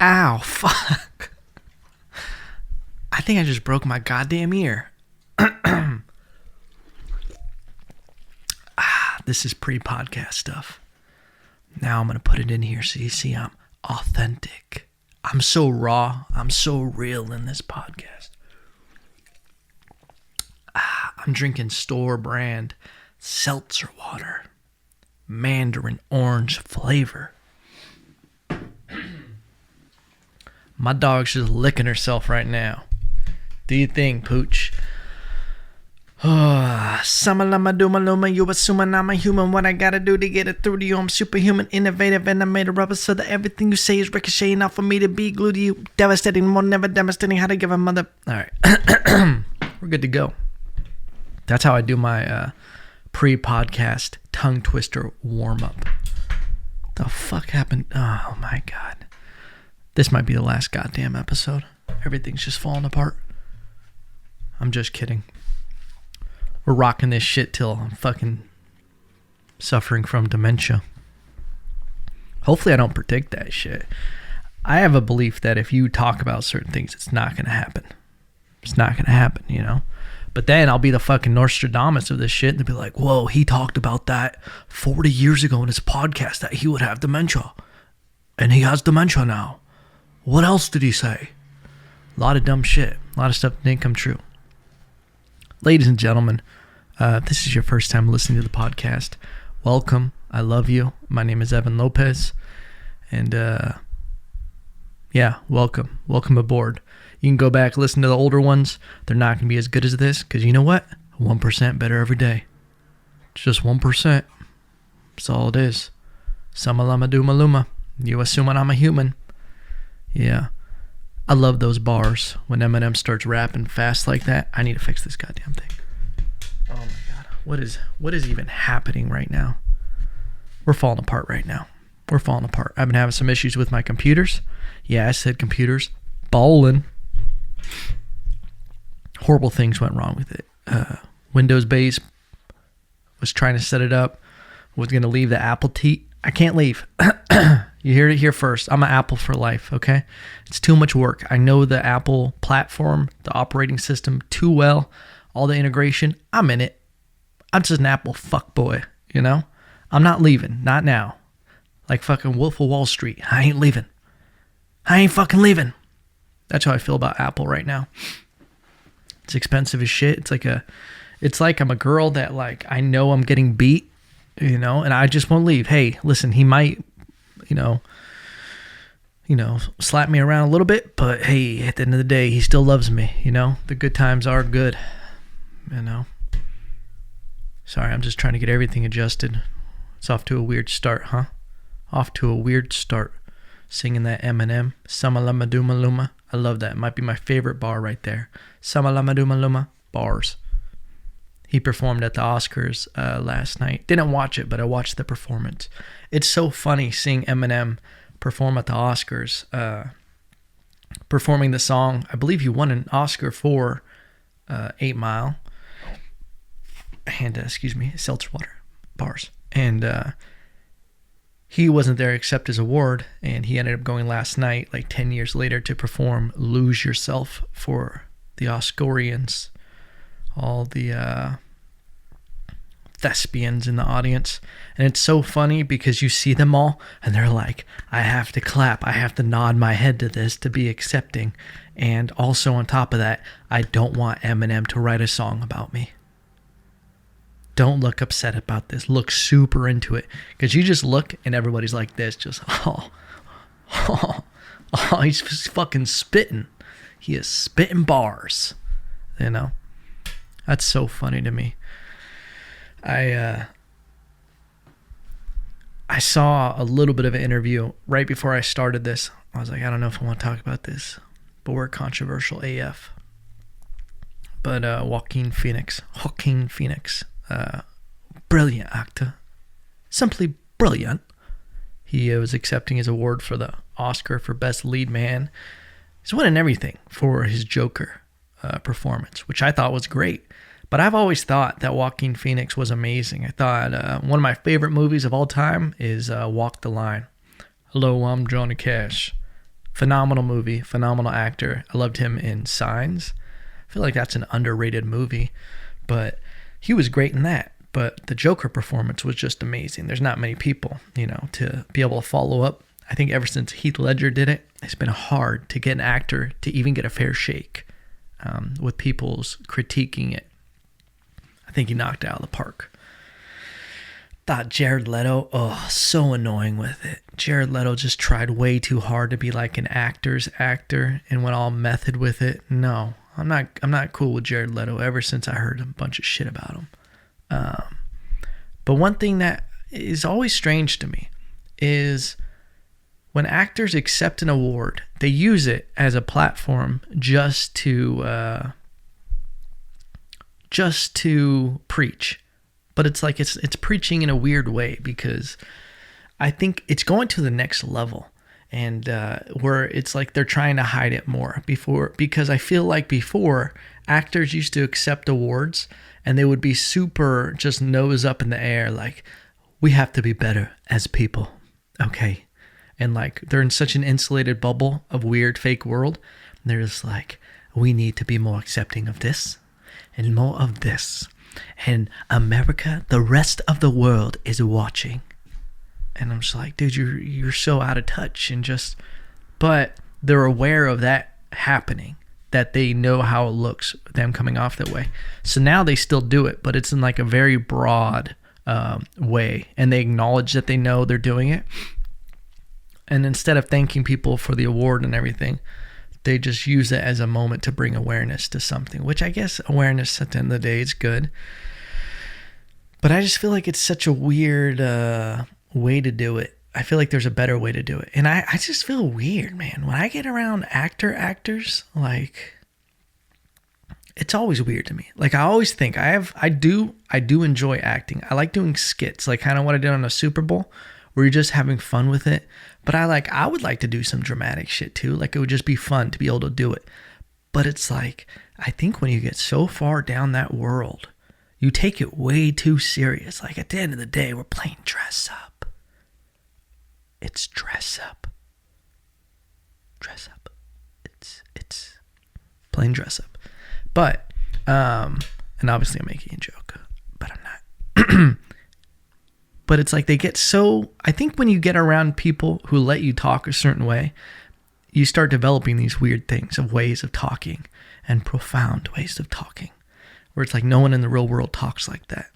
Ow, fuck. I think I just broke my goddamn ear. This is pre-podcast stuff. Now I'm going to put it in here so you see I'm authentic. I'm so raw. I'm so real in this podcast. I'm drinking store brand seltzer water. Mandarin orange flavor. My dog's just licking herself right now. Do you think, Pooch? Samalama duma luma, you assuming I'm a human. What I gotta do to get it through to you? I'm superhuman, innovative, and I made a rubber so that everything you say is ricocheting out for me to be glued to you. Devastating, more never devastating. How to give a mother. Alright. We're good to go. That's how I do my pre-podcast tongue twister warm-up. The fuck happened? Oh my god. This might be the last goddamn episode. Everything's just falling apart. I'm just kidding. We're rocking this shit till I'm fucking suffering from dementia. Hopefully I don't predict that shit. I have a belief that if you talk about certain things, it's not going to happen. It's not going to happen, you know? But then I'll be the fucking Nostradamus of this shit and they'll be like, whoa, he talked about that 40 years ago in his podcast that he would have dementia. And he has dementia now. What else did he say? A lot of dumb shit. A lot of stuff that didn't come true. Ladies and gentlemen, this is your first time listening to the podcast. Welcome. I love you. My name is Evan Lopez. And yeah, welcome. Welcome aboard. You can go back, listen to the older ones. They're not going to be as good as this because you know what? 1% better every day. It's just 1%. That's all it is. Samalama duma luma. You assuming I'm a human. Yeah. I love those bars. When Eminem starts rapping fast like that, I need to fix this goddamn thing. Oh my god. What is even happening right now? We're falling apart right now. We're falling apart. I've been having some issues with my computers. Yeah, I said computers. Bowling. Horrible things went wrong with it. Windows base was trying to set it up. Was going to leave the Apple teat. I can't leave. You heard it here first. I'm an Apple for life, okay? It's too much work. I know the Apple platform, the operating system too well. All the integration, I'm in it. I'm just an Apple fuckboy, you know? I'm not leaving. Not now. Like fucking Wolf of Wall Street. I ain't leaving. I ain't fucking leaving. That's how I feel about Apple right now. It's expensive as shit. It's like I'm a girl that like I know I'm getting beat, you know, and I just won't leave. Hey, listen, he might, you know, slap me around a little bit, but hey, at the end of the day, he still loves me, you know? The good times are good, you know? Sorry, I'm just trying to get everything adjusted. It's off to a weird start, huh? Off to a weird start. Singing that Eminem, Samalama Duma Luma. I love that. It might be my favorite bar right there. Samalama Duma Luma, bars. He performed at the Oscars last night. Didn't watch it, but I watched the performance. It's so funny seeing Eminem perform at the Oscars. Performing the song. I believe he won an Oscar for 8 Mile. And, seltzer water. Bars. And he wasn't there to accept his award. And he ended up going last night, like 10 years later, to perform Lose Yourself for the Oscarians. All the thespians in the audience. And it's so funny because you see them all and they're like, I have to clap. I have to nod my head to this to be accepting. And also on top of that, I don't want Eminem to write a song about me. Don't look upset about this. Look super into it. Because you just look and everybody's like this. Just, he's fucking spitting. He is spitting bars. You know? That's so funny to me. I saw a little bit of an interview right before I started this. I was like, I don't know if I want to talk about this, but we're controversial AF. But Joaquin Phoenix, brilliant actor, simply brilliant. He was accepting his award for the Oscar for Best Lead Man. He's winning everything for his Joker performance, which I thought was great. But I've always thought that Joaquin Phoenix was amazing. I thought one of my favorite movies of all time is Walk the Line. Hello, I'm Johnny Cash. Phenomenal movie, phenomenal actor. I loved him in Signs. I feel like that's an underrated movie, but he was great in that. But the Joker performance was just amazing. There's not many people, to be able to follow up. I think ever since Heath Ledger did it, it's been hard to get an actor to even get a fair shake with people's critiquing it. I think he knocked it out of the park. Thought Jared Leto, so annoying with it. Jared Leto just tried way too hard to be like an actor's actor and went all method with it. No, I'm not cool with Jared Leto ever since I heard a bunch of shit about him. But one thing that is always strange to me is when actors accept an award, they use it as a platform just to preach. But it's like it's preaching in a weird way, because I think it's going to the next level, and where it's like they're trying to hide it more because I feel like before, actors used to accept awards and they would be super just nose up in the air, like, we have to be better as people, okay? And like they're in such an insulated bubble of weird fake world. They're just like, we need to be more accepting of this and more of this. And America, the rest of the world is watching. And I'm just like, dude, you're so out of touch but they're aware of that happening, that they know how it looks, them coming off that way. So now they still do it, but it's in like a very broad way, and they acknowledge that they know they're doing it. And instead of thanking people for the award and everything, they just use it as a moment to bring awareness to something, which I guess awareness at the end of the day is good. But I just feel like it's such a weird way to do it. I feel like there's a better way to do it. And I just feel weird, man. When I get around actors, like, it's always weird to me. Like, I always think I do enjoy acting. I like doing skits, like kind of what I did on the Super Bowl, where you're just having fun with it. But I would like to do some dramatic shit too. Like, it would just be fun to be able to do it. But it's like, I think when you get so far down that world, you take it way too serious. Like, at the end of the day, we're playing dress up. It's dress up. Dress up. It's playing dress up. But, and obviously I'm making a joke, but I'm not. But it's like they get so, I think when you get around people who let you talk a certain way, you start developing these weird things of ways of talking, and profound ways of talking, where it's like no one in the real world talks like that.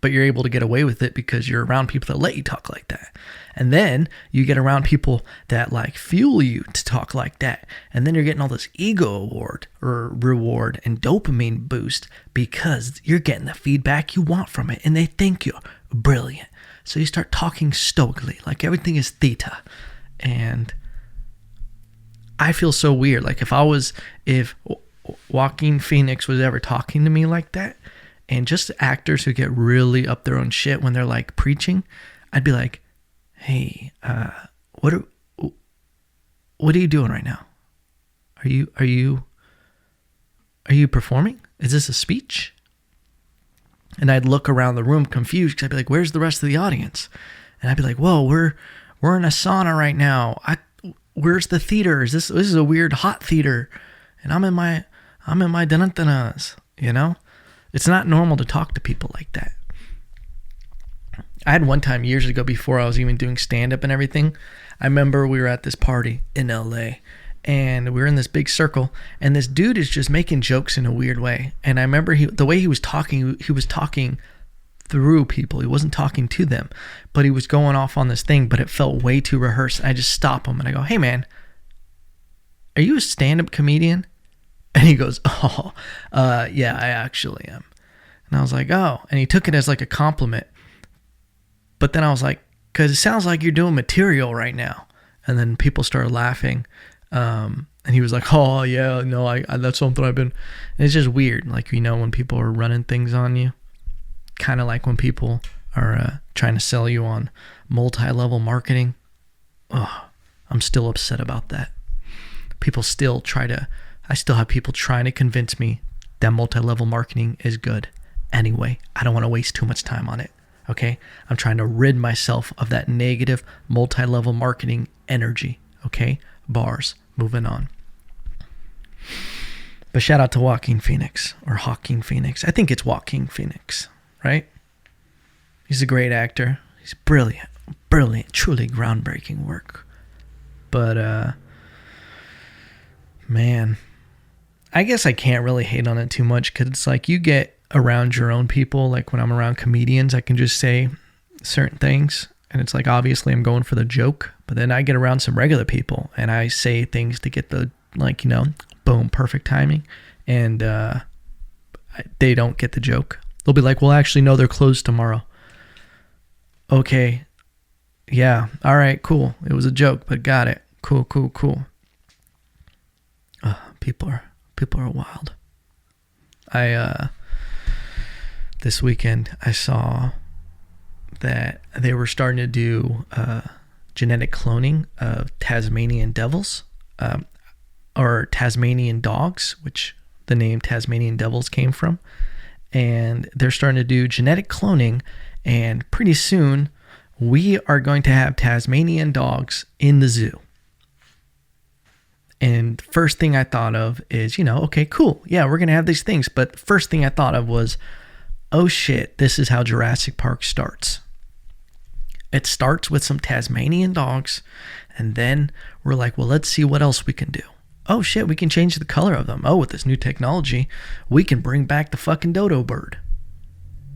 But you're able to get away with it because you're around people that let you talk like that. And then you get around people that like fuel you to talk like that. And then you're getting all this ego award or reward and dopamine boost because you're getting the feedback you want from it. And they think you're brilliant. So you start talking stoically, like everything is theta. And I feel so weird. Like if Joaquin Phoenix was ever talking to me like that, and just actors who get really up their own shit when they're like preaching, I'd be like, hey, what are you doing right now? Are you performing? Is this a speech? And I'd look around the room confused, because I'd be like, where's the rest of the audience? And I'd be like, whoa, we're in a sauna right now. Where's the theater? This is a weird hot theater, and I'm in my dun-dun-dunas, you know? It's not normal to talk to people like that. I had one time years ago, before I was even doing stand-up and everything, I remember we were at this party in LA, and we were in this big circle, and this dude is just making jokes in a weird way. And I remember the way he was talking through people. He wasn't talking to them, but he was going off on this thing, but it felt way too rehearsed. I just stop him and I go, hey man, are you a stand-up comedian? And he goes, yeah, I actually am. And I was like, oh. And he took it as like a compliment. But then I was like, because it sounds like you're doing material right now. And then people started laughing. And he was like, oh, yeah, no, I that's something I've been. And it's just weird. Like, when people are running things on you. Kind of like when people are trying to sell you on multi-level marketing. Oh, I'm still upset about that. I still have people trying to convince me that multi-level marketing is good. Anyway, I don't want to waste too much time on it, okay? I'm trying to rid myself of that negative multi-level marketing energy, okay? Bars. Moving on. But shout out to Joaquin Phoenix, or Joaquin Phoenix. I think it's Joaquin Phoenix, right? He's a great actor. He's brilliant, truly groundbreaking work. But, man, I guess I can't really hate on it too much, because it's like you get around your own people. Like when I'm around comedians, I can just say certain things, and it's like, obviously I'm going for the joke, but then I get around some regular people and I say things to get the, like, boom, perfect timing, and they don't get the joke. They'll be like, well, actually, no, they're closed tomorrow. Okay, yeah, all right, cool. It was a joke, but got it. Cool. People are wild. This weekend I saw that they were starting to do genetic cloning of Tasmanian devils. Or Tasmanian dogs, which the name Tasmanian devils came from. And they're starting to do genetic cloning, and pretty soon we are going to have Tasmanian dogs in the zoo. And first thing I thought of is, okay, cool. Yeah, we're going to have these things. But first thing I thought of was, oh shit, this is how Jurassic Park starts. It starts with some Tasmanian dogs, and then we're like, well, let's see what else we can do. Oh shit, we can change the color of them. Oh, with this new technology, we can bring back the fucking dodo bird.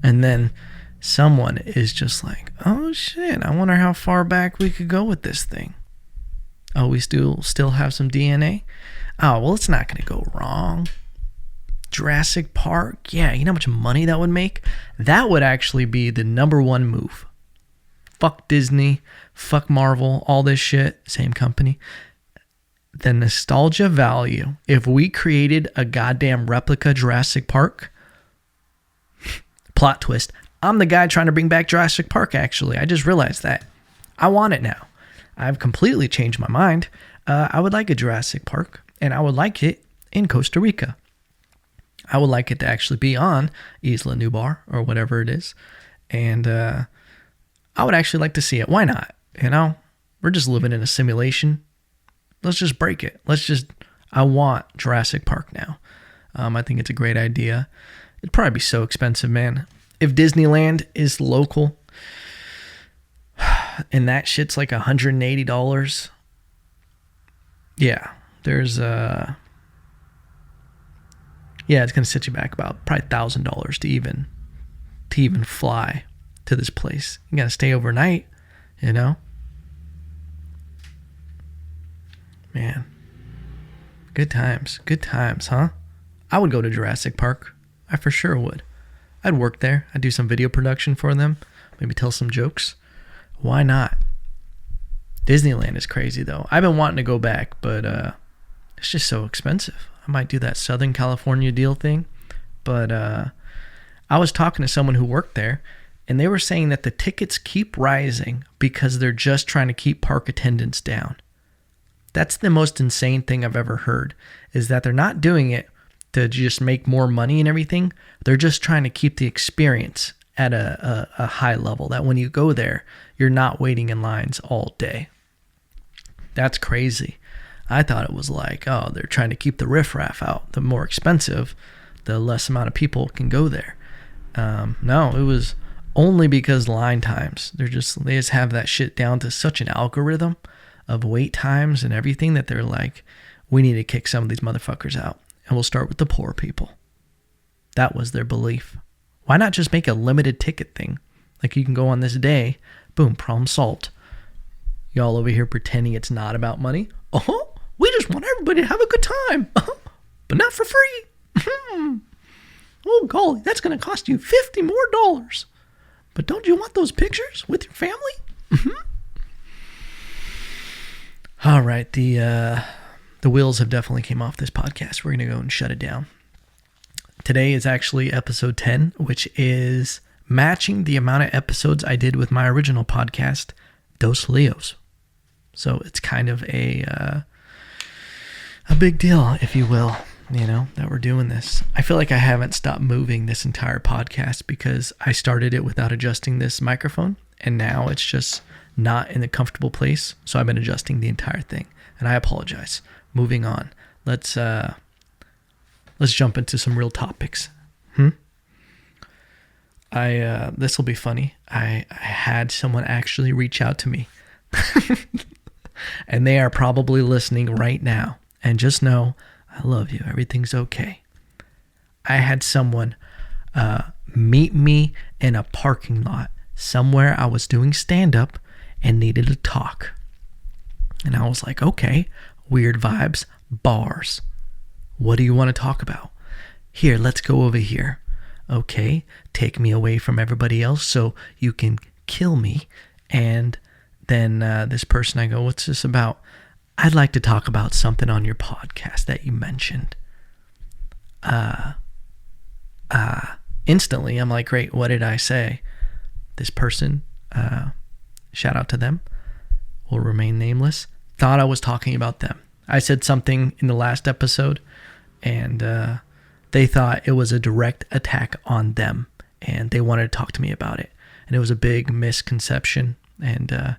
And then someone is just like, oh shit, I wonder how far back we could go with this thing. Oh, we still have some DNA? Oh, well, it's not going to go wrong. Jurassic Park, yeah, you know how much money that would make? That would actually be the number one move. Fuck Disney, fuck Marvel, all this shit, same company. The nostalgia value, if we created a goddamn replica Jurassic Park, plot twist, I'm the guy trying to bring back Jurassic Park, actually. I just realized that. I want it now. I've completely changed my mind. I would like a Jurassic Park, and I would like it in Costa Rica. I would like it to actually be on Isla Nublar, or whatever it is. And I would actually like to see it. Why not? We're just living in a simulation. Let's just break it. I want Jurassic Park now. I think it's a great idea. It'd probably be so expensive, man. If Disneyland is local and that shit's like $180, yeah, it's going to set you back about probably $1,000 to even fly to this place. You got to stay overnight, Man, good times, huh? I would go to Jurassic Park. I for sure would. I'd work there. I'd do some video production for them. Maybe tell some jokes. Why not? Disneyland is crazy, though. I've been wanting to go back, but it's just so expensive. I might do that Southern California deal thing. But I was talking to someone who worked there, and they were saying that the tickets keep rising because they're just trying to keep park attendance down. That's the most insane thing I've ever heard, is that they're not doing it to just make more money and everything. They're just trying to keep the experience at a high level, that when you go there, you're not waiting in lines all day. That's crazy. I thought it was like, oh, they're trying to keep the riffraff out. The more expensive, the less amount of people can go there. No, it was only because line times. They just have that shit down to such an algorithm of wait times and everything that they're like, we need to kick some of these motherfuckers out, and we'll start with the poor people. That was their belief. Why not just make a limited ticket thing? Like, you can go on this day, boom, problem solved. Y'all over here pretending it's not about money. We just want everybody to have a good time, but not for free. Oh, golly, that's going to cost you $50 more. But don't you want those pictures with your family? All right, the wheels have definitely came off this podcast. We're going to go and shut it down. Today is actually episode 10, which is matching the amount of episodes I did with my original podcast, Dos Leos. So it's kind of a big deal, if you will, that we're doing this. I feel like I haven't stopped moving this entire podcast because I started it without adjusting this microphone, and now it's just not in a comfortable place. So I've been adjusting the entire thing. and I apologize. Moving on. Let's jump into some real topics. This will be funny. I had someone actually reach out to me. And they are probably listening right now. And just know, I love you. Everything's okay. I had someone meet me in a parking lot somewhere. I was doing stand-up and needed to talk. And I was like, okay, weird vibes, bars. What do you want to talk about? Here, let's go over here. Okay, take me away from everybody else so you can kill me. And then this person, I go, what's this about? I'd like to talk about something on your podcast that you mentioned. Instantly, I'm like, great, what did I say? This person, shout out to them, will remain nameless, thought I was talking about them. I said something in the last episode, and they thought it was a direct attack on them, and they wanted to talk to me about it. And it was a big misconception, and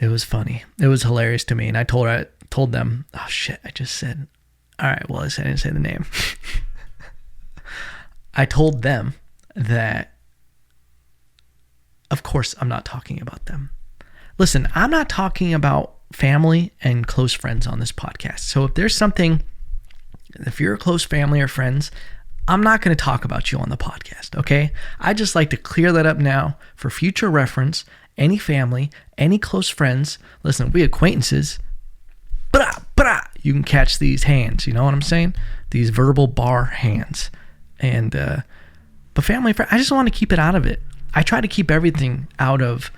it was funny. It was hilarious to me, and I told them, oh shit, I just said, all right, well, I didn't say the name. I told them that, of course, I'm not talking about them. Listen, I'm not talking about family and close friends on this podcast. So if there's something, if you're a close family or friends, I'm not going to talk about you on the podcast, okay? I just like to clear that up now for future reference. Any family, any close friends, listen, we acquaintances, you can catch these hands, you know what I'm saying? These verbal bar hands. And, but family, I just want to keep it out of it. I try to keep everything out of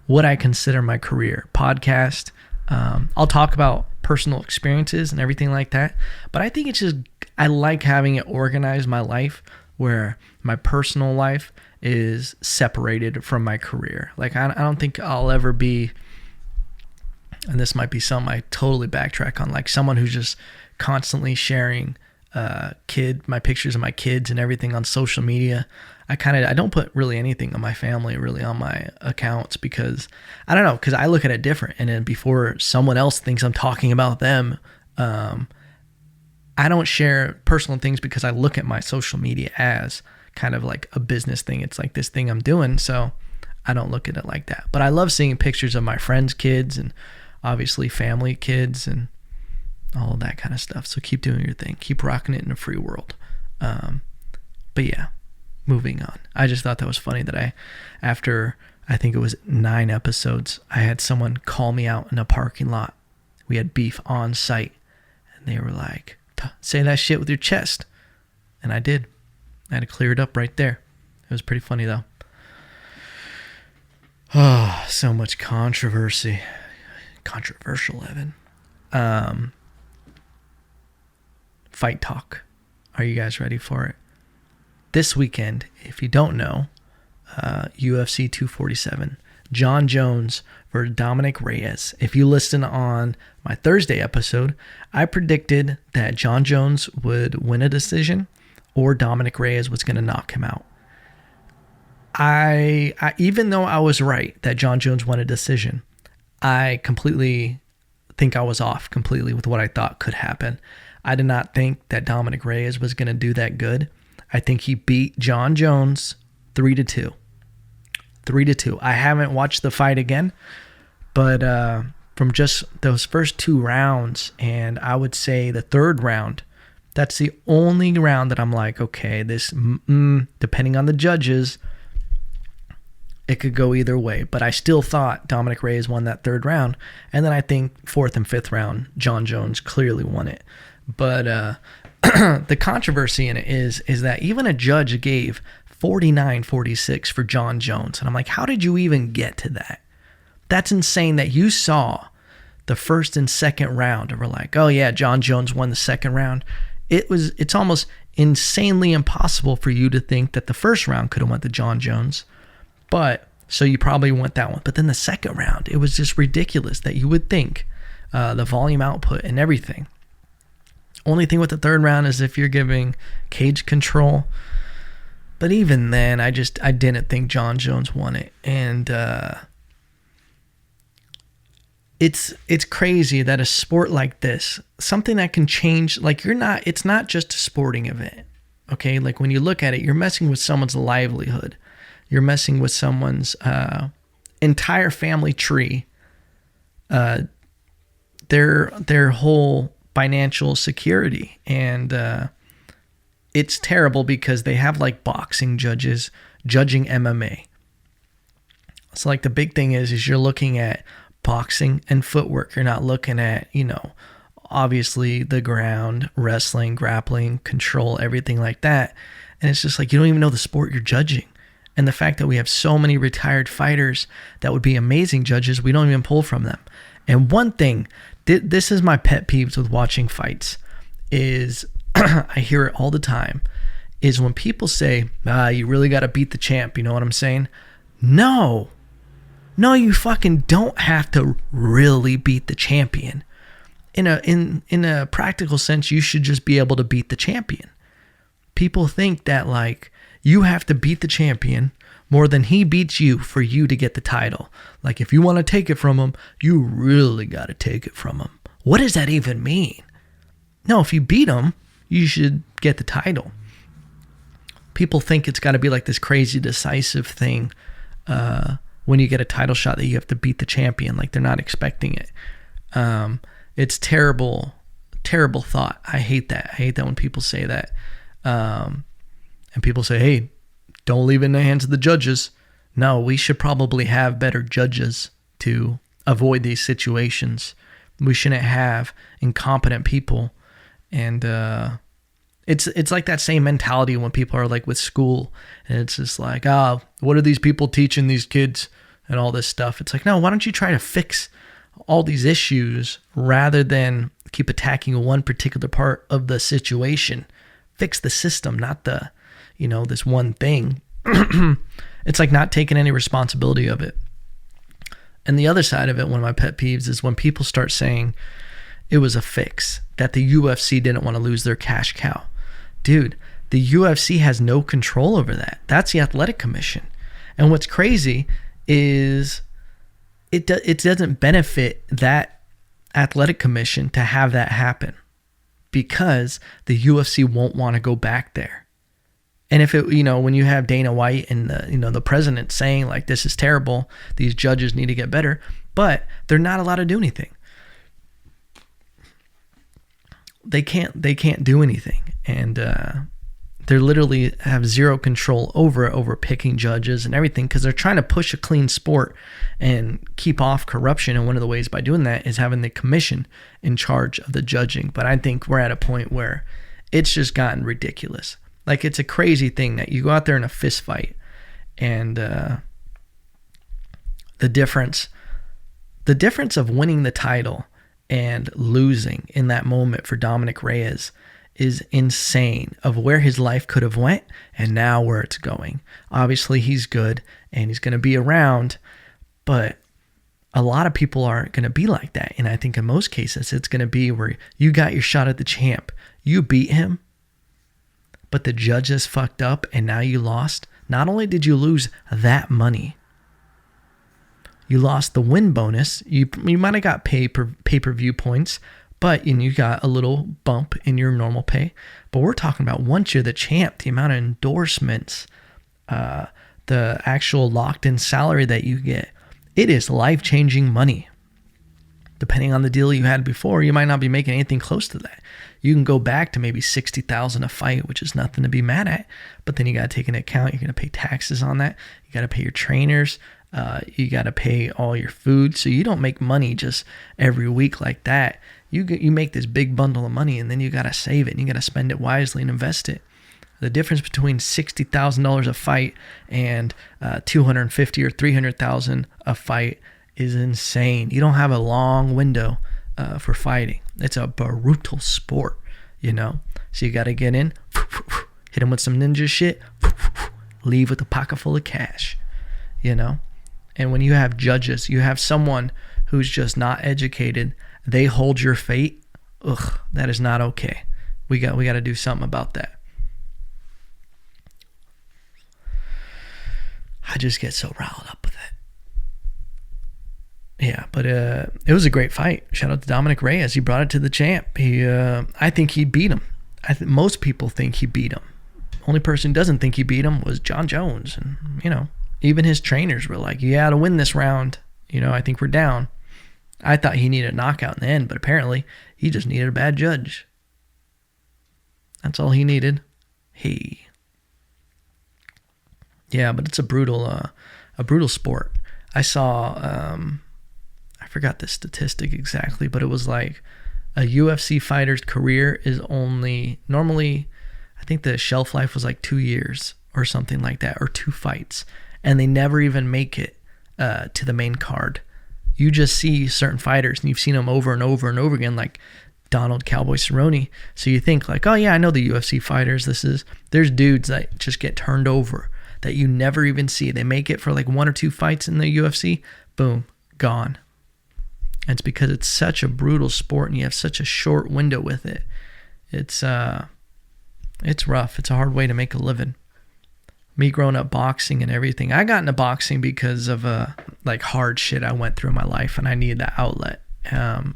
what I consider my career. Podcast. I'll talk about personal experiences and everything like that. But I think it's just, I like having it organized, my life, where my personal life is separated from my career. Like, I don't think I'll ever be, and this might be something I totally backtrack on, like someone who's just constantly sharing my pictures of my kids and everything on social media. I don't put really anything on my family really on my accounts because I don't know, because I look at it different. And then before someone else thinks I'm talking about them, I don't share personal things because I look at my social media as kind of like a business thing. It's like this thing I'm doing. So I don't look at it like that. But I love seeing pictures of my friends' kids and obviously family kids and all of that kind of stuff. So keep doing your thing. Keep rocking it in a free world. But yeah, moving on. I just thought that was funny that after I think it was 9 episodes, I had someone call me out in a parking lot. We had beef on site. And they were like, say that shit with your chest. And I did. I had to clear it up right there. It was pretty funny though. Oh, so much controversy. Controversial, Evan. Fight talk. Are you guys ready for it? This weekend, if you don't know, UFC 247, Jon Jones versus Dominic Reyes. If you listen on my Thursday episode, I predicted that Jon Jones would win a decision or Dominic Reyes was going to knock him out. I even though I was right that Jon Jones won a decision, I completely think I was off completely with what I thought could happen. I did not think that Dominic Reyes was going to do that good. I think he beat Jon Jones 3-2. 3-2. I haven't watched the fight again, but from just those first 2 rounds, and I would say the 3rd round, that's the only round that I'm like, okay, this, depending on the judges, it could go either way. But I still thought Dominic Reyes won that 3rd round. And then I think 4th and 5th round, Jon Jones clearly won it. But the controversy in it is that even a judge gave 49-46 for Jon Jones. And I'm like, how did you even get to that? That's insane that you saw the 1st and 2nd round and were like, oh yeah, Jon Jones won the 2nd round. It's almost insanely impossible for you to think that the 1st round could have went to Jon Jones. But so you probably went that one. But then the 2nd round, it was just ridiculous that you would think the volume output and everything. Only thing with the 3rd round is if you're giving cage control. But even then, I didn't think Jon Jones won it. And it's crazy that a sport like this, something that can change, like it's not just a sporting event. Okay, like when you look at it, you're messing with someone's livelihood. You're messing with someone's entire family tree, their whole financial security. And it's terrible because they have like boxing judges judging MMA. So like the big thing is you're looking at boxing and footwork. You're not looking at, obviously the ground, wrestling, grappling, control, everything like that. And it's just like you don't even know the sport you're judging. And the fact that we have so many retired fighters that would be amazing judges, we don't even pull from them. And one thing, this is my pet peeves with watching fights, is I hear it all the time, is when people say, you really got to beat the champ. You know what I'm saying? No, you fucking don't have to really beat the champion. In a practical sense, you should just be able to beat the champion. People think that like you have to beat the champion more than he beats you for you to get the title. Like if you want to take it from him, you really got to take it from him. What does that even mean? No, if you beat him, you should get the title. People think it's got to be like this crazy decisive thing when you get a title shot that you have to beat the champion. Like they're not expecting it. It's terrible thought. I hate that. I hate that when people say that. And people say, hey, don't leave it in the hands of the judges. No, we should probably have better judges to avoid these situations. We shouldn't have incompetent people. And it's like that same mentality when people are like with school. And it's just like, what are these people teaching these kids and all this stuff? It's like, no, why don't you try to fix all these issues rather than keep attacking one particular part of the situation? Fix the system, not the, this one thing. It's like not taking any responsibility of it. And the other side of it, one of my pet peeves, is when people start saying it was a fix, that the UFC didn't want to lose their cash cow. Dude, the UFC has no control over that. That's the athletic commission. And what's crazy is it doesn't benefit that athletic commission to have that happen, because the UFC won't want to go back there. And if it, when you have Dana White and the president saying like, this is terrible, these judges need to get better, but they're not allowed to do anything. They can't do anything. And they literally have zero control over picking judges and everything, because they're trying to push a clean sport and keep off corruption. And one of the ways by doing that is having the commission in charge of the judging. But I think we're at a point where it's just gotten ridiculous. Like, it's a crazy thing that you go out there in a fist fight, and the difference of winning the title and losing in that moment for Dominic Reyes is insane, of where his life could have went and now where it's going. Obviously, he's good and he's going to be around, but a lot of people aren't going to be like that. And I think in most cases, it's going to be where you got your shot at the champ. You beat him, but the judges fucked up and now you lost. Not only did you lose that money, you lost the win bonus. You might have got pay-per-view points, but you got a little bump in your normal pay. But we're talking about once you're the champ, the amount of endorsements, the actual locked-in salary that you get, it is life-changing money. Depending on the deal you had before, you might not be making anything close to that. You can go back to maybe $60,000 a fight, which is nothing to be mad at. But then you got to take into account, you're going to pay taxes on that. You got to pay your trainers. You got to pay all your food. So you don't make money just every week like that. You make this big bundle of money, and then you got to save it, and you got to spend it wisely and invest it. The difference between $60,000 a fight and $250,000 or $300,000 a fight is insane. You don't have a long window for fighting. It's a brutal sport, So you got to get in, hit them with some ninja shit, leave with a pocket full of cash, And when you have judges, you have someone who's just not educated, they hold your fate. Ugh, that is not okay. We got to do something about that. I just get so riled up with Yeah, but it was a great fight. Shout out to Dominic Reyes. He brought it to the champ. I think he beat him. Most people think he beat him. Only person who doesn't think he beat him was John Jones. And, even his trainers were like, yeah, to win this round, I think we're down. I thought he needed a knockout in the end, but apparently he just needed a bad judge. That's all he needed. Yeah, but it's a brutal sport. I saw, I forgot the statistic exactly, but it was like a UFC fighter's career is normally, I think the shelf life was like 2 years or something like that, or 2 fights, and they never even make it to the main card. You just see certain fighters, and you've seen them over and over and over again, like Donald Cowboy Cerrone. So you think like, oh yeah, I know the UFC fighters. There's dudes that just get turned over that you never even see. They make it for like 1 or 2 fights in the UFC, boom, gone. And it's because it's such a brutal sport and you have such a short window with it. It's rough. It's a hard way to make a living. Me growing up boxing and everything, I got into boxing because of like hard shit I went through in my life, and I needed that outlet.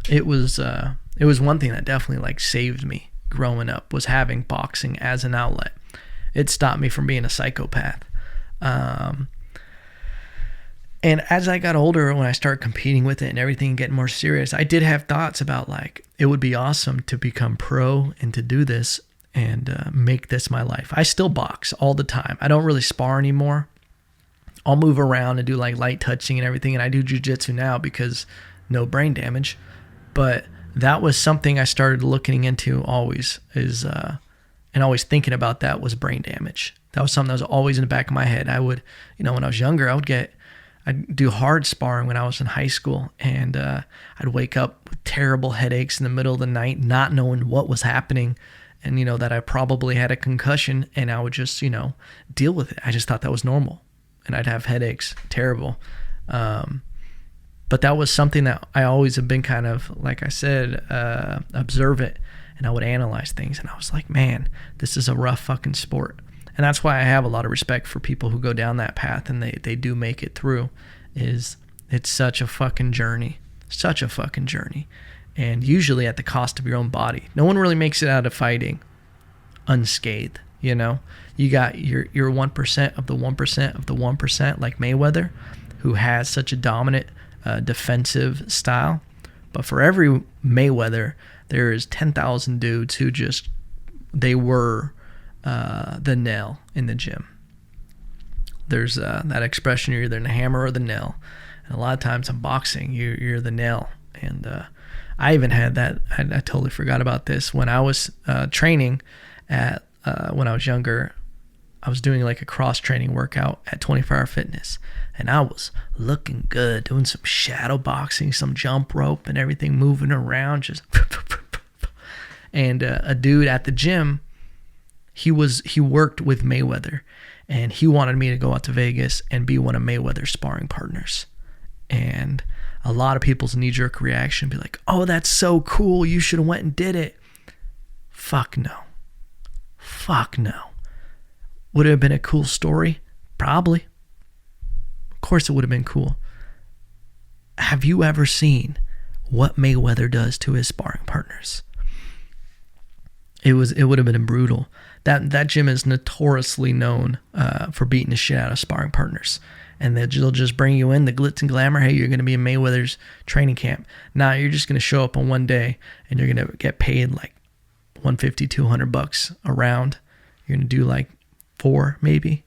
It was one thing that definitely like saved me growing up, was having boxing as an outlet. It stopped me from being a psychopath. And as I got older, when I started competing with it and everything getting more serious, I did have thoughts about like, it would be awesome to become pro and to do this and make this my life. I still box all the time. I don't really spar anymore. I'll move around and do like light touching and everything. And I do jiu-jitsu now because no brain damage. But that was something I started looking into always, and always thinking about that, was brain damage. That was something that was always in the back of my head. I would, when I was younger, I'd do hard sparring when I was in high school, and I'd wake up with terrible headaches in the middle of the night, not knowing what was happening, and that I probably had a concussion, and I would just deal with it. I just thought that was normal, and I'd have headaches, terrible. But that was something that I always have been kind of, like I said, observant, and I would analyze things, and I was like, man, this is a rough fucking sport. And that's why I have a lot of respect for people who go down that path and they do make it through. It's such a fucking journey. Such a fucking journey. And usually at the cost of your own body. No one really makes it out of fighting unscathed, You got your 1% of the 1% of the 1%, like Mayweather, who has such a dominant defensive style. But for every Mayweather, there is 10,000 dudes who they were the nail in the gym. There's that expression, you're either the hammer or the nail. And a lot of times in boxing, you're the nail. And I even had that, I totally forgot about this. When I was training when I was younger, I was doing like a cross-training workout at 24-Hour Fitness. And I was looking good, doing some shadow boxing, some jump rope and everything, moving around, just... And a dude at the gym, he worked with Mayweather, and he wanted me to go out to Vegas and be one of Mayweather's sparring partners. And a lot of people's knee-jerk reaction be like, oh, that's so cool, you should have went and did it. Fuck no. Would it have been a cool story? Probably. Of course it would have been cool. Have you ever seen what Mayweather does to his sparring partners? It would have been brutal. That gym is notoriously known for beating the shit out of sparring partners. And they'll just bring you in, the glitz and glamour. Hey, you're going to be in Mayweather's training camp. Now you're just going to show up on one day and you're going to get paid like $150, $200 a round. You're going to do like 4 maybe.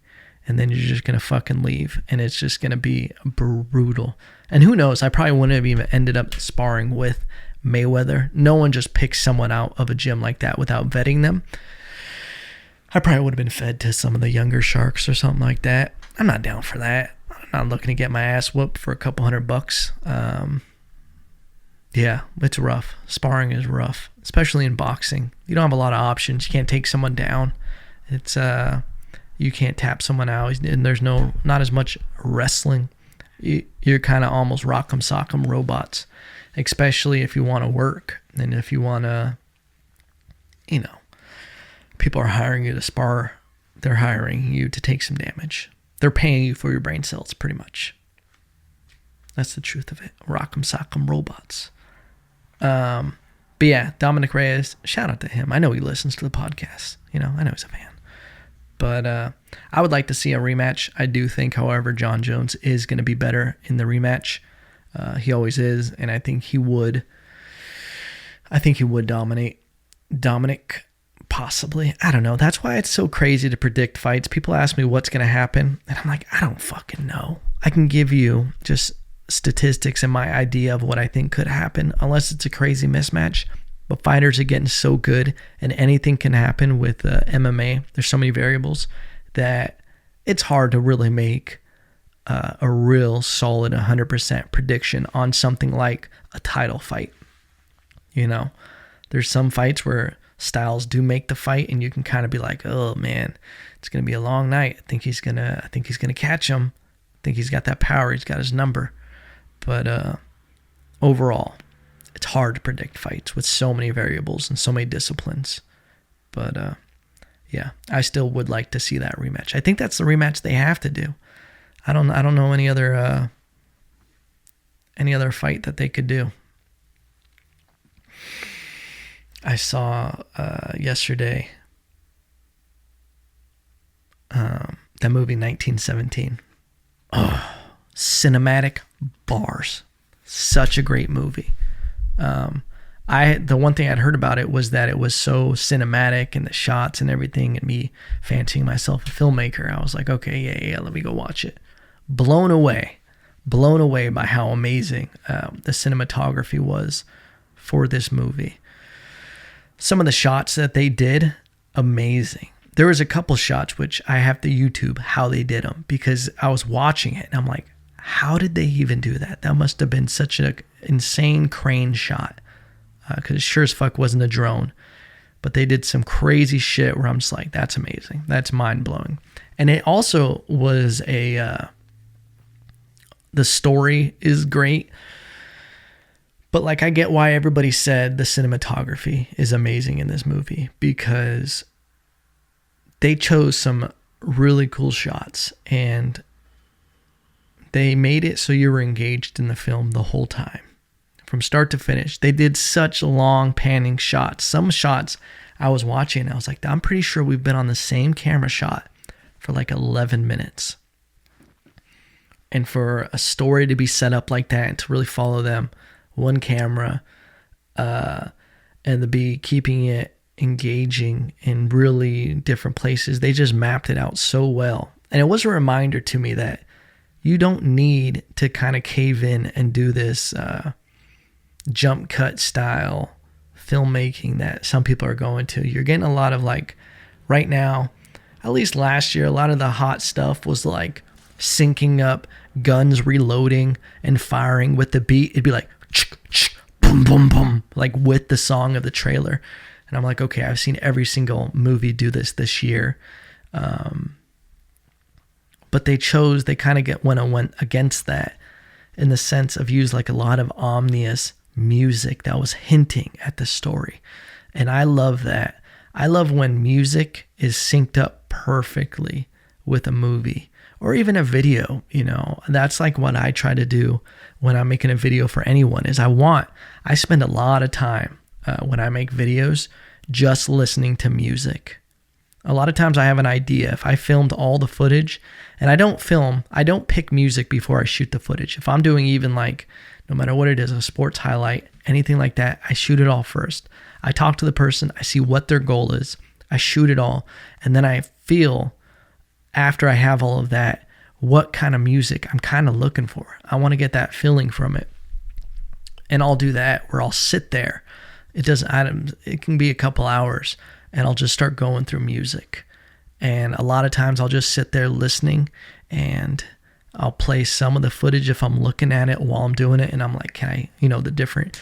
And then you're just going to fucking leave. And it's just going to be brutal. And who knows, I probably wouldn't have even ended up sparring with Mayweather. No one just picks someone out of a gym like that without vetting them. I probably would have been fed to some of the younger sharks or something like that. I'm not down for that. I'm not looking to get my ass whooped for a couple $100. Yeah, it's rough. Sparring is rough, especially in boxing. You don't have a lot of options. You can't take someone down. It's you can't tap someone out, and there's not as much wrestling. You're kind of almost rock'em sock'em robots, especially if you want to work and if you want to, people are hiring you to spar. They're hiring you to take some damage. They're paying you for your brain cells, pretty much. That's the truth of it. Rock'em sock'em robots. But yeah, Dominic Reyes, shout out to him. I know he listens to the podcast. I know he's a fan. But I would like to see a rematch. I do think, however, John Jones is going to be better in the rematch. He always is, and I think he would dominate Dominic, possibly. I don't know. That's why it's so crazy to predict fights. People ask me what's going to happen, and I'm like, I don't fucking know. I can give you just statistics and my idea of what I think could happen, unless it's a crazy mismatch. But fighters are getting so good, and anything can happen with MMA. There's so many variables that it's hard to really make a real solid 100% prediction on something like a title fight. There's some fights where styles do make the fight, and you can kind of be like, oh man, it's gonna be a long night. I think he's gonna catch him. I think he's got that power. He's got his number. But overall, it's hard to predict fights with so many variables and so many disciplines. But yeah, I still would like to see that rematch. I think that's the rematch they have to do. I don't know any other fight that they could do. I saw yesterday that movie 1917. Oh, cinematic bars. Such a great movie. The one thing I'd heard about it was that it was so cinematic and the shots and everything, and me fancying myself a filmmaker. I was like, okay, yeah, let me go watch it. Blown away by how amazing the cinematography was for this movie. Some of the shots that they did, amazing. There was a couple shots which I have to YouTube how they did them, because I was watching it and I'm like, how did they even do that? That must have been such an insane crane shot, because it sure as fuck wasn't a drone. But they did some crazy shit where I'm just like, that's amazing. That's mind-blowing. And it also was the story is great. But like, I get why everybody said the cinematography is amazing in this movie, because they chose some really cool shots and they made it so you were engaged in the film the whole time, from start to finish. They did such long panning shots. Some shots I was watching and I was like, I'm pretty sure we've been on the same camera shot for like 11 minutes. And for a story to be set up like that and to really follow them, one camera, and to be keeping it engaging in really different places, they just mapped it out so well. And it was a reminder to me that you don't need to kind of cave in and do this jump cut style filmmaking that some people are going to. You're getting a lot of, like, right now, at least last year, a lot of the hot stuff was like syncing up guns reloading and firing with the beat. It'd be like boom boom boom, like with the song of the trailer. And I'm like, okay, I've seen every single movie do this year. But they kind of went against that, in the sense of use like a lot of ominous music that was hinting at the story. And I love that. I love when music is synced up perfectly with a movie or even a video. That's like what I try to do when I'm making a video for anyone. Is I spend a lot of time when I make videos just listening to music. A lot of times I have an idea. If I filmed all the footage, and I don't pick music before I shoot the footage. If I'm doing even like, no matter what it is, a sports highlight, anything like that, I shoot it all first. I talk to the person, I see what their goal is, I shoot it all, and then I feel, after I have all of that, what kind of music I'm kind of looking for. I want to get that feeling from it. And I'll do that where I'll sit there. It can be a couple hours, and I'll just start going through music. And a lot of times I'll just sit there listening, and I'll play some of the footage if I'm looking at it while I'm doing it. And I'm like, the different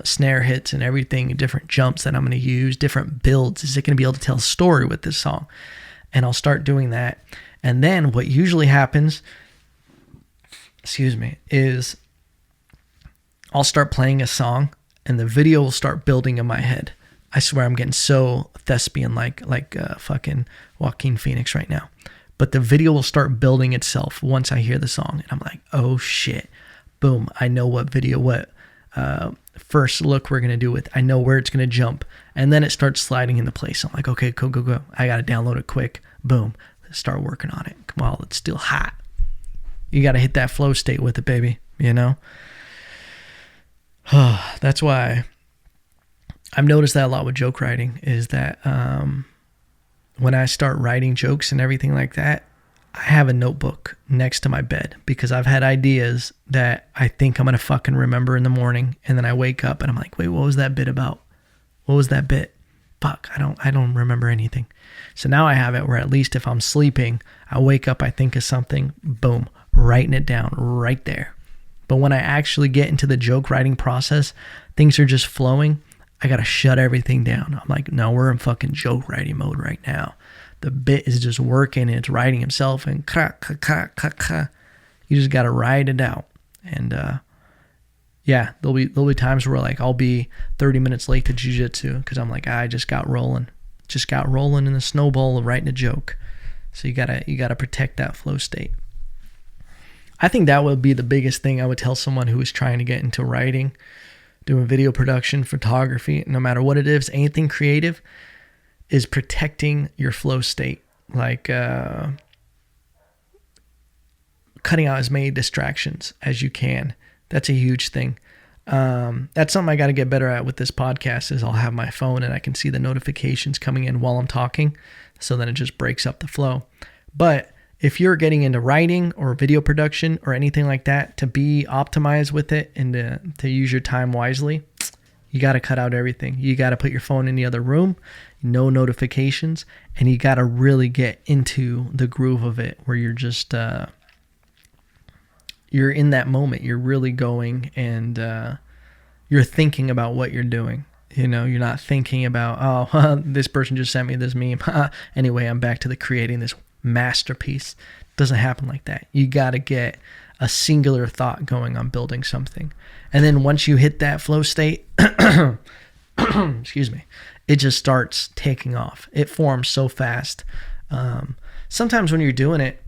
snare hits and everything, different jumps that I'm going to use, different builds. Is it going to be able to tell a story with this song? And I'll start doing that. And then what usually happens, is I'll start playing a song and the video will start building in my head. I swear I'm getting so thespian like fucking Joaquin Phoenix right now. But the video will start building itself once I hear the song. And I'm like, oh shit, boom, I know what first look we're going to do with. I know where it's going to jump. And then it starts sliding into place. I'm like, okay, go. I got to download it quick. Boom. Start working on it while it's still hot. You got to hit that flow state with it, baby. You know? That's why I've noticed that a lot with joke writing is that when I start writing jokes and everything like that, I have a notebook next to my bed because I've had ideas that I think I'm going to fucking remember in the morning. And then I wake up and I'm like, wait, what was that bit about? What was that bit? Fuck, I don't remember anything. So now I have it where at least if I'm sleeping, I wake up, I think of something, boom, writing it down right there. But when I actually get into the joke writing process, things are just flowing. I got to shut everything down. I'm like, no, we're in fucking joke writing mode right now. The bit is just working and it's writing himself and you just got to write it out. And yeah, there'll be times where like I'll be 30 minutes late to jiu-jitsu because I'm like, I just got rolling in the snowball of writing a joke. So you gotta protect that flow state. I think that would be the biggest thing I would tell someone who is trying to get into writing, doing video production, photography, no matter what it is, anything creative, is protecting your flow state. Like cutting out as many distractions as you can. That's a huge thing. That's something I got to get better at with this podcast is I'll have my phone and I can see the notifications coming in while I'm talking. So then it just breaks up the flow. But if you're getting into writing or video production or anything like that, to be optimized with it and to use your time wisely, you got to cut out everything. You got to put your phone in the other room, no notifications, and you got to really get into the groove of it where you're just, you're in that moment. You're really going and you're thinking about what you're doing. You know, you're not thinking about, oh, this person just sent me this meme. Anyway, I'm back to creating this masterpiece. Doesn't happen like that. You got to get a singular thought going on building something. And then once you hit that flow state, excuse me, it just starts taking off. It forms so fast. Sometimes when you're doing it,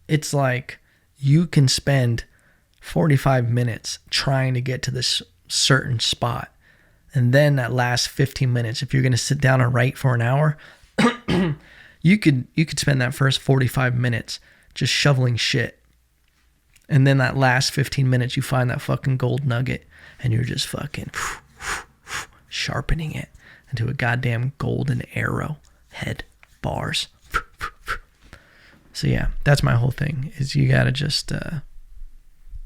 it's like you can spend 45 minutes trying to get to this certain spot. And then that last 15 minutes, if you're going to sit down and write for an hour, you could spend that first 45 minutes just shoveling shit. And then that last 15 minutes, you find that fucking gold nugget and you're just fucking sharpening it into a goddamn golden arrow head bars. So yeah, that's my whole thing is you got to just,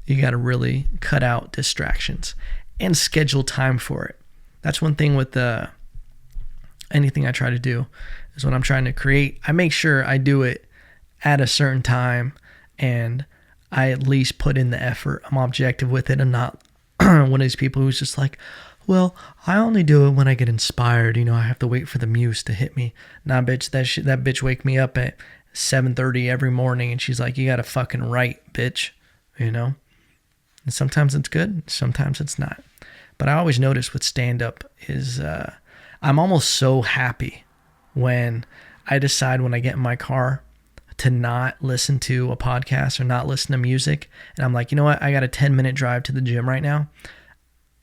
you got to really cut out distractions and schedule time for it. That's one thing with anything I try to do is when I'm trying to create, I make sure I do it at a certain time and I at least put in the effort. I'm objective with it and not one of these people who's just like, well, I only do it when I get inspired. You know, I have to wait for the muse to hit me. Nah, bitch, that bitch wake me up at 7:30 every morning and she's like, you got to fucking write, bitch, you know? And sometimes it's good, sometimes it's not. But I always notice with stand-up is I'm almost so happy when I decide when I get in my car to not listen to a podcast or not listen to music. And I'm like, you know what? I got a 10-minute drive to the gym right now.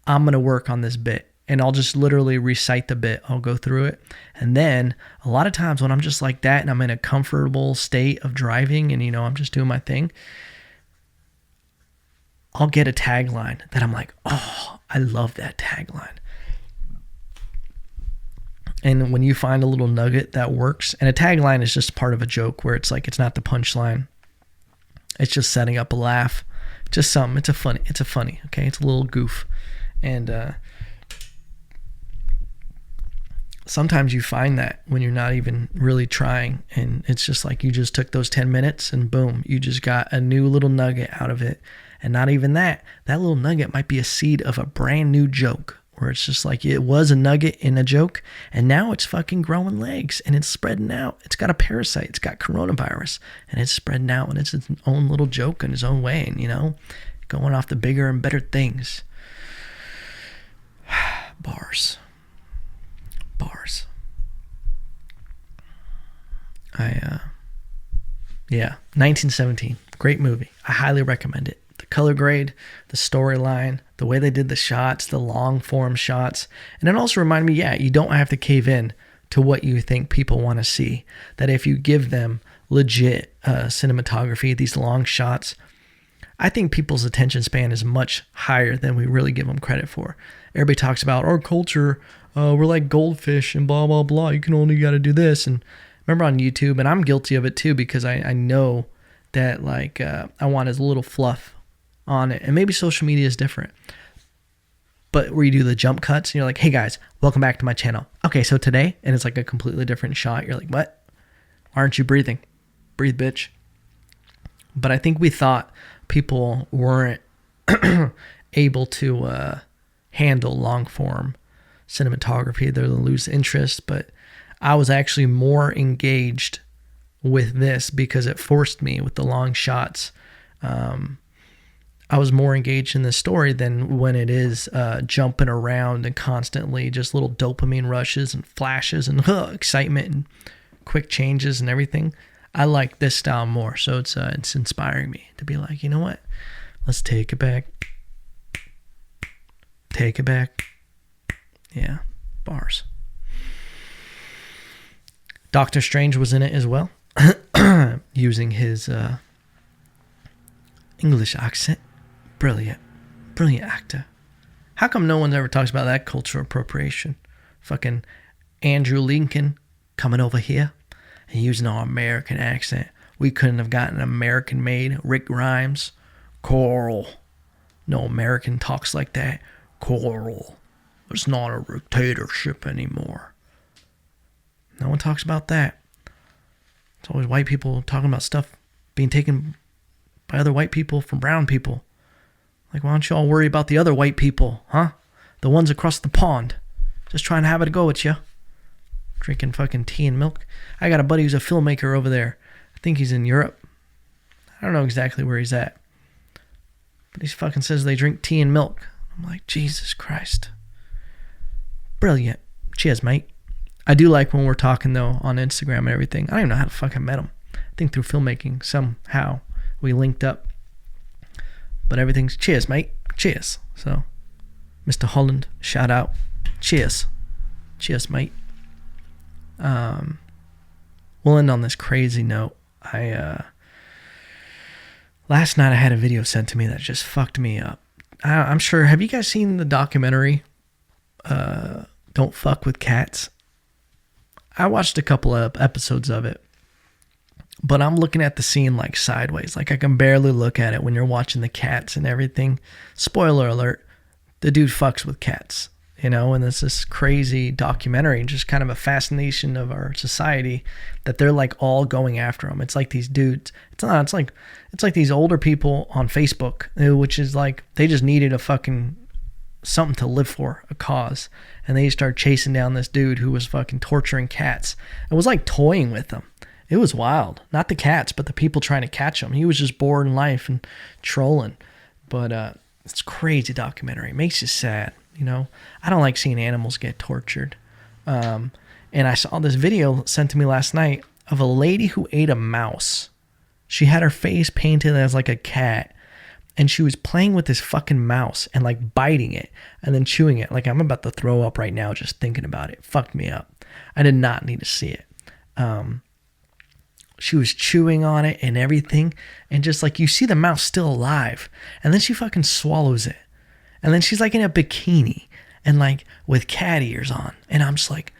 I'm going to work on this bit. And I'll just literally recite the bit. I'll go through it. And then a lot of times when I'm just like that and I'm in a comfortable state of driving and, you know, I'm just doing my thing, I'll get a tagline that I'm like, oh, I love that tagline. And when you find a little nugget that works, and a tagline is just part of a joke where it's like, it's not the punchline. It's just setting up a laugh. Just something. It's a funny, okay? It's a little goof. And sometimes you find that when you're not even really trying. And it's just like you just took those 10 minutes and boom, you just got a new little nugget out of it. And not even that little nugget might be a seed of a brand new joke where it's just like it was a nugget in a joke and now it's fucking growing legs and it's spreading out. It's got a parasite. It's got coronavirus and it's spreading out and it's its own little joke in its own way and, you know, going off to bigger and better things. Bars. 1917. Great movie. I highly recommend it. The color grade, the storyline, the way they did the shots, the long form shots. And it also reminded me, yeah, you don't have to cave in to what you think people want to see. That if you give them legit cinematography, these long shots, I think people's attention span is much higher than we really give them credit for. Everybody talks about our culture, we're like goldfish and blah, blah, blah. You can only got to do this. And remember on YouTube, and I'm guilty of it too, because I know that like I want as little fluff on it. And maybe social media is different. But where you do the jump cuts and you're like, hey guys, welcome back to my channel. Okay, so today, and it's like a completely different shot. You're like, what? Why aren't you breathing? Breathe, bitch. But I think we thought people weren't able to handle long form cinematography. They'll lose interest. But I was actually more engaged with this because it forced me with the long shots. I was more engaged in the story than when it is jumping around and constantly just little dopamine rushes and flashes and excitement and quick changes and everything. I like this style more, so it's inspiring me to be like, you know what? Let's take it back. Take it back. Yeah, bars. Doctor Strange was in it as well, using his English accent. Brilliant actor. How come no one ever talks about that cultural appropriation? Fucking Andrew Lincoln coming over here and using our American accent. We couldn't have gotten an American-made Rick Grimes. Coral. No American talks like that. Coral. It's not a dictatorship anymore. No one talks about that. It's always white people talking about stuff being taken by other white people from brown people. Like, why don't you all worry about the other white people, huh? The ones across the pond. Just trying to have it a go with you. Drinking fucking tea and milk. I got a buddy who's a filmmaker over there. I think he's in Europe. I don't know exactly where he's at. But he fucking says they drink tea and milk. I'm like, Jesus Christ. Brilliant. Cheers, mate. I do like when we're talking, though, on Instagram and everything. I don't even know how to fucking met him. I think through filmmaking, somehow we linked up. But everything's cheers, mate. Cheers. So, Mr. Holland, shout out. Cheers. Cheers, mate. We'll end on this crazy note. Last night I had a video sent to me that just fucked me up. I'm sure, have you guys seen the documentary, Don't Fuck with Cats? I watched a couple of episodes of it. But I'm looking at the scene like sideways. Like I can barely look at it when you're watching the cats and everything. Spoiler alert, the dude fucks with cats, you know, and it's this crazy documentary and just kind of a fascination of our society that they're like all going after him. It's like these dudes. It's like these older people on Facebook, which is like they just needed a fucking something to live for, a cause. And they start chasing down this dude who was fucking torturing cats. It was like toying with them. It was wild. Not the cats, but the people trying to catch him. He was just bored in life and trolling. But it's a crazy documentary. It makes you sad, you know. I don't like seeing animals get tortured. And I saw this video sent to me last night of a lady who ate a mouse. She had her face painted as like a cat. And she was playing with this fucking mouse and like biting it and then chewing it. Like I'm about to throw up right now just thinking about it. It fucked me up. I did not need to see it. She was chewing on it and everything. And just like you see the mouse still alive. And then she fucking swallows it. And then she's like in a bikini and like with cat ears on. And I'm just like,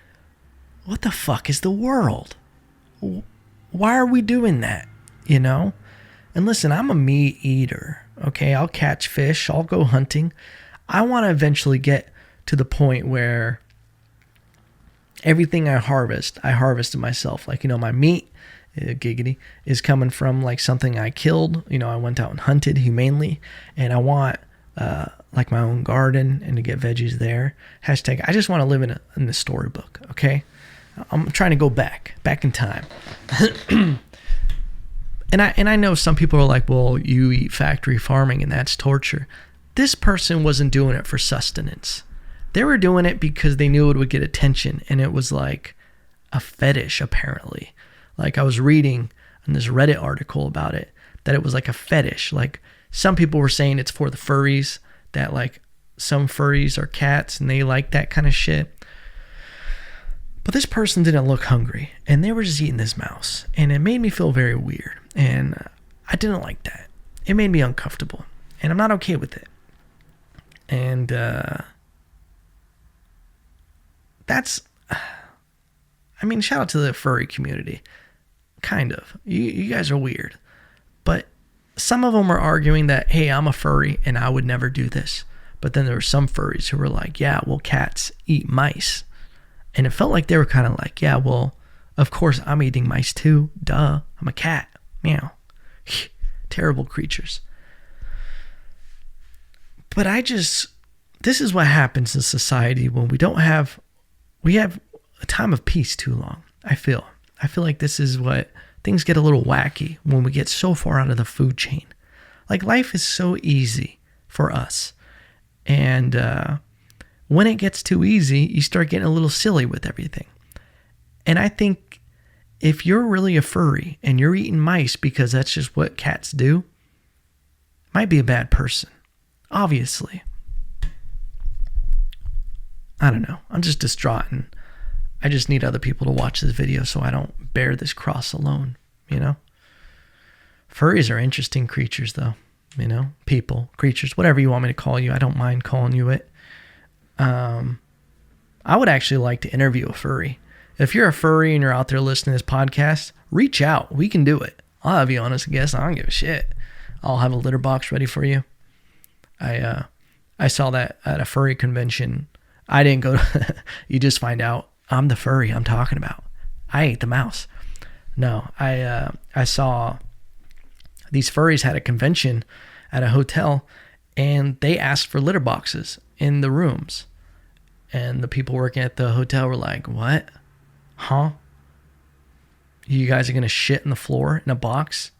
what the fuck is the world? Why are we doing that? You know? And listen, I'm a meat eater. Okay, I'll catch fish. I'll go hunting. I want to eventually get to the point where everything I harvest it myself. Like, you know, my meat, giggity, is coming from like something I killed. You know, I went out and hunted humanely, and I want like my own garden and to get veggies there. Hashtag, I just want to live in the storybook. Okay, I'm trying to go back in time. And I know some people are like, well, you eat factory farming and that's torture. This person wasn't doing it for sustenance. They were doing it because they knew it would get attention, and it was like a fetish, apparently. Like I was reading in this Reddit article about it, that it was like a fetish. Like Some people were saying it's for the furries, that like some furries are cats and they like that kind of shit. But this person didn't look hungry, and they were just eating this mouse, and it made me feel very weird, and I didn't like that. It made me uncomfortable, and I'm not okay with it. And that's, I mean, shout out to the furry community. Kind of. You guys are weird. But some of them were arguing that, hey, I'm a furry and I would never do this. But then there were some furries who were like, yeah, well, cats eat mice. And it felt like they were kind of like, yeah, well, of course I'm eating mice too. Duh, I'm a cat. Meow. Terrible creatures. But this is what happens in society when we have a time of peace too long. I feel like this is what things get a little wacky when we get so far out of the food chain. Like, life is so easy for us. And when it gets too easy, you start getting a little silly with everything. And I think if you're really a furry and you're eating mice because that's just what cats do, might be a bad person. Obviously. I don't know. I'm just distraught, and I just need other people to watch this video so I don't bear this cross alone, you know? Furries are interesting creatures, though. You know, people, creatures, whatever you want me to call you. I don't mind calling you it. I would actually like to interview a furry. If you're a furry and you're out there listening to this podcast, reach out. We can do it. I'll have you on as a guest. I don't give a shit. I'll have a litter box ready for you. I saw that at a furry convention. I didn't go to, you just find out I'm the furry I'm talking about. I ate the mouse. No, I saw these furries had a convention at a hotel, and they asked for litter boxes in the rooms. And the people working at the hotel were like, what? Huh? You guys are going to shit in the floor in a box?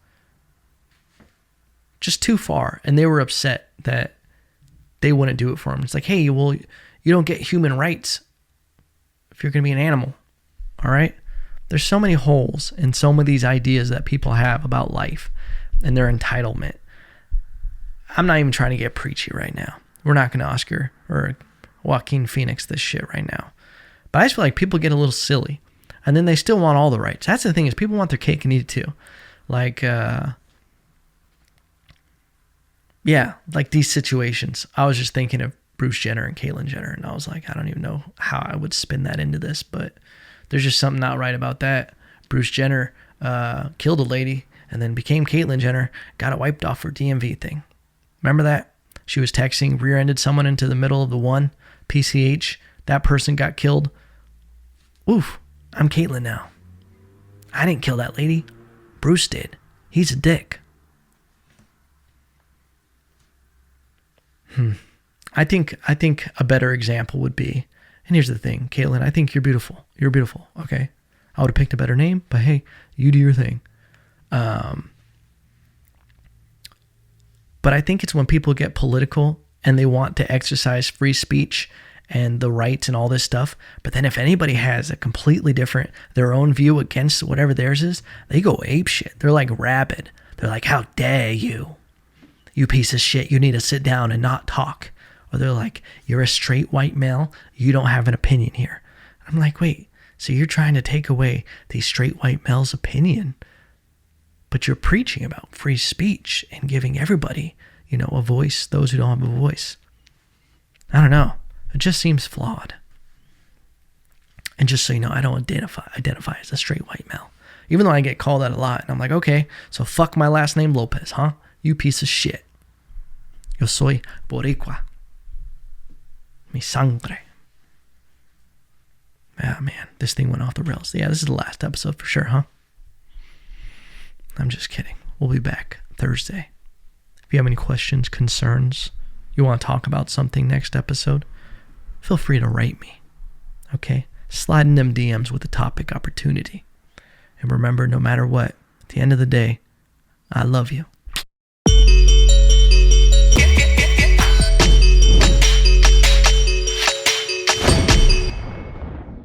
Just too far. And they were upset that they wouldn't do it for them. It's like, hey, well, you don't get human rights if you're going to be an animal. All right? There's so many holes in some of these ideas that people have about life and their entitlement. I'm not even trying to get preachy right now. We're not going to Oscar or Joaquin Phoenix this shit right now. But I just feel like people get a little silly, and then they still want all the rights. That's the thing, is people want their cake and eat it too. Like, yeah, like these situations. I was just thinking of Bruce Jenner and Caitlyn Jenner, and I was like, I don't even know how I would spin that into this, but there's just something not right about that. Bruce Jenner killed a lady and then became Caitlyn Jenner, got it wiped off her DMV thing. Remember that? She was texting, rear-ended someone into the middle of the one, PCH. That person got killed. Oof, I'm Caitlyn now. I didn't kill that lady. Bruce did. He's a dick. I think a better example would be, and here's the thing, Caitlyn, I think you're beautiful. You're beautiful, okay? I would have picked a better name, but hey, you do your thing. But I think it's when people get political and they want to exercise free speech and the rights and all this stuff. But then if anybody has a completely different, their own view against whatever theirs is, they go apeshit. They're like rabid. They're like, how dare you? You piece of shit. You need to sit down and not talk. Or they're like, you're a straight white male. You don't have an opinion here. I'm like, wait, so you're trying to take away the straight white male's opinion, but you're preaching about free speech and giving everybody, you know, a voice, those who don't have a voice. I don't know. It just seems flawed. And just so you know, I don't identify as a straight white male. Even though I get called that a lot. And I'm like, okay, so fuck my last name Lopez, huh? You piece of shit. Yo soy boricua. Mi sangre. Ah, man, this thing went off the rails. Yeah, this is the last episode for sure, huh? I'm just kidding. We'll be back Thursday. If you have any questions, concerns, you want to talk about something next episode, feel free to write me. Okay? Slide in them DMs with a topic opportunity. And remember, no matter what, at the end of the day, I love you.